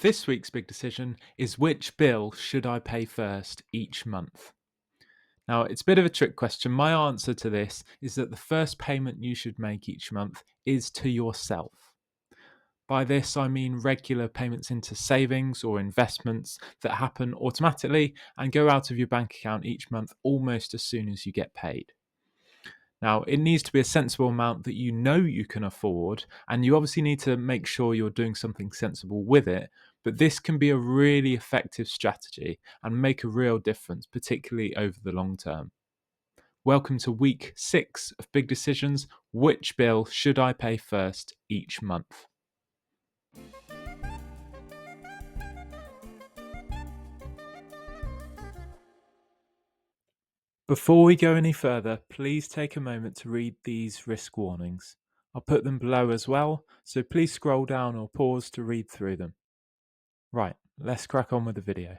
This week's big decision is which bill should I pay first each month? Now, it's a bit of a trick question. My answer to this is that the first payment you should make each month is to yourself. By this, I mean regular payments into savings or investments that happen automatically and go out of your bank account each month almost as soon as you get paid. Now, it needs to be a sensible amount that you know you can afford, and you obviously need to make sure you're doing something sensible with it. But this can be a really effective strategy and make a real difference, particularly over the long term. Welcome to week 6 of Big Decisions. Which bill should I pay first each month? Before we go any further, please take a moment to read these risk warnings. I'll put them below as well, so please scroll down or pause to read through them. Right, let's crack on with the video.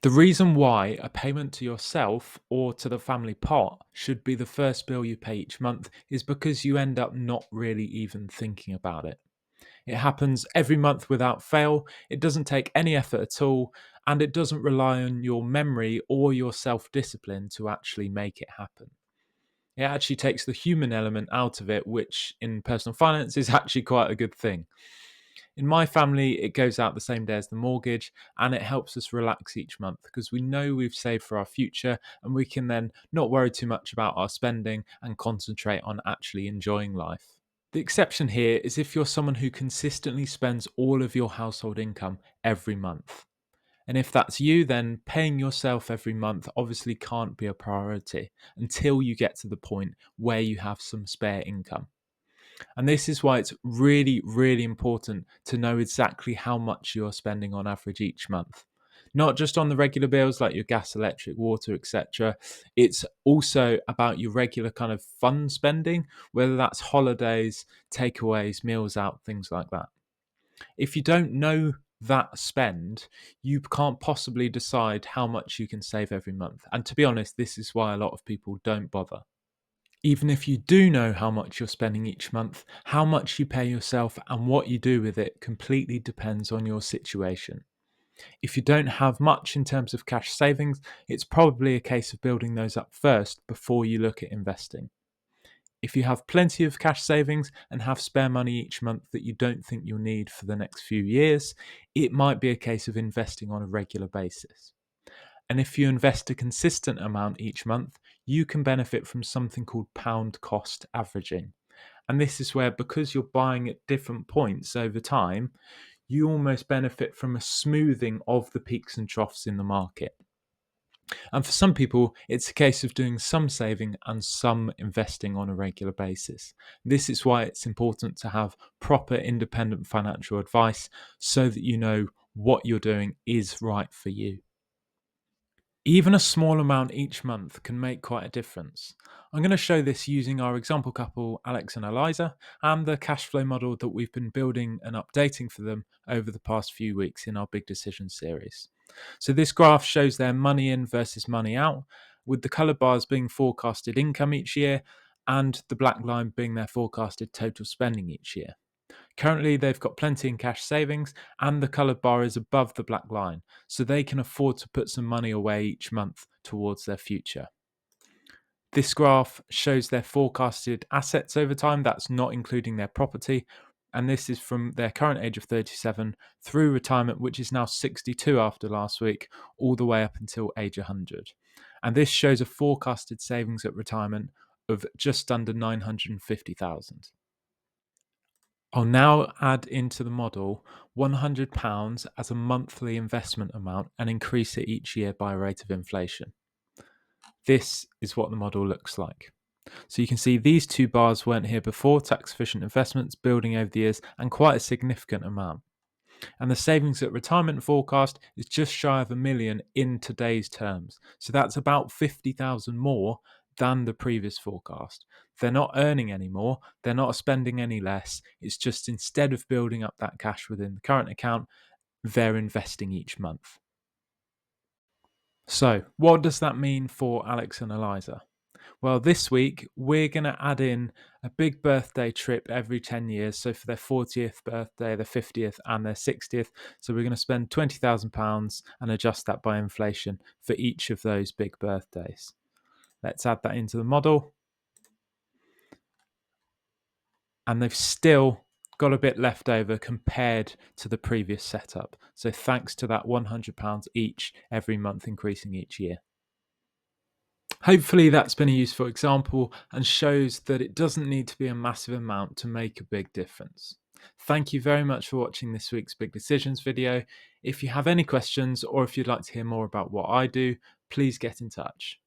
The reason why a payment to yourself or to the family pot should be the first bill you pay each month is because you end up not really even thinking about it. It happens every month without fail, it doesn't take any effort at all, and it doesn't rely on your memory or your self discipline to actually make it happen. It actually takes the human element out of it, which in personal finance is actually quite a good thing. In my family, it goes out the same day as the mortgage, and it helps us relax each month because we know we've saved for our future and we can then not worry too much about our spending and concentrate on actually enjoying life. The exception here is if you're someone who consistently spends all of your household income every month. And if that's you, then paying yourself every month obviously can't be a priority until you get to the point where you have some spare income. And this is why it's really, really important to know exactly how much you're spending on average each month. Not just on the regular bills like your gas, electric, water, etc. It's also about your regular kind of fun spending, whether that's holidays, takeaways, meals out, things like that. If you don't know that spend, you can't possibly decide how much you can save every month. And to be honest, this is why a lot of people don't bother. Even if you do know how much you're spending each month, how much you pay yourself and what you do with it completely depends on your situation. If you don't have much in terms of cash savings, it's probably a case of building those up first before you look at investing. If you have plenty of cash savings and have spare money each month that you don't think you'll need for the next few years, it might be a case of investing on a regular basis. And if you invest a consistent amount each month, you can benefit from something called pound cost averaging. And this is where, because you're buying at different points over time, you almost benefit from a smoothing of the peaks and troughs in the market. And for some people, it's a case of doing some saving and some investing on a regular basis. This is why it's important to have proper independent financial advice so that you know what you're doing is right for you. Even a small amount each month can make quite a difference. I'm going to show this using our example couple, Alex and Eliza, and the cash flow model that we've been building and updating for them over the past few weeks in our Big Decision series. So this graph shows their money in versus money out, with the colored bars being forecasted income each year and the black line being their forecasted total spending each year. Currently, they've got plenty in cash savings, and the coloured bar is above the black line, so they can afford to put some money away each month towards their future. This graph shows their forecasted assets over time, that's not including their property, and this is from their current age of 37 through retirement, which is now 62 after last week, all the way up until age 100. And this shows a forecasted savings at retirement of just under 950,000. I'll now add into the model £100 as a monthly investment amount and increase it each year by a rate of inflation. This is what the model looks like. So you can see these two bars weren't here before, tax efficient investments building over the years and quite a significant amount. And the savings at retirement forecast is just shy of £1 million in today's terms. So that's about 50,000 more than the previous forecast. They're not earning any more, they're not spending any less. It's just instead of building up that cash within the current account, they're investing each month. So, what does that mean for Alex and Eliza? Well, this week we're going to add in a big birthday trip every 10 years. So for their 40th birthday, their 50th, and their 60th. So we're going to spend £20,000 and adjust that by inflation for each of those big birthdays. Let's add that into the model. And they've still got a bit left over compared to the previous setup. So thanks to that £100 each every month, increasing each year. Hopefully that's been a useful example and shows that it doesn't need to be a massive amount to make a big difference. Thank you very much for watching this week's Big Decisions video. If you have any questions or if you'd like to hear more about what I do, please get in touch.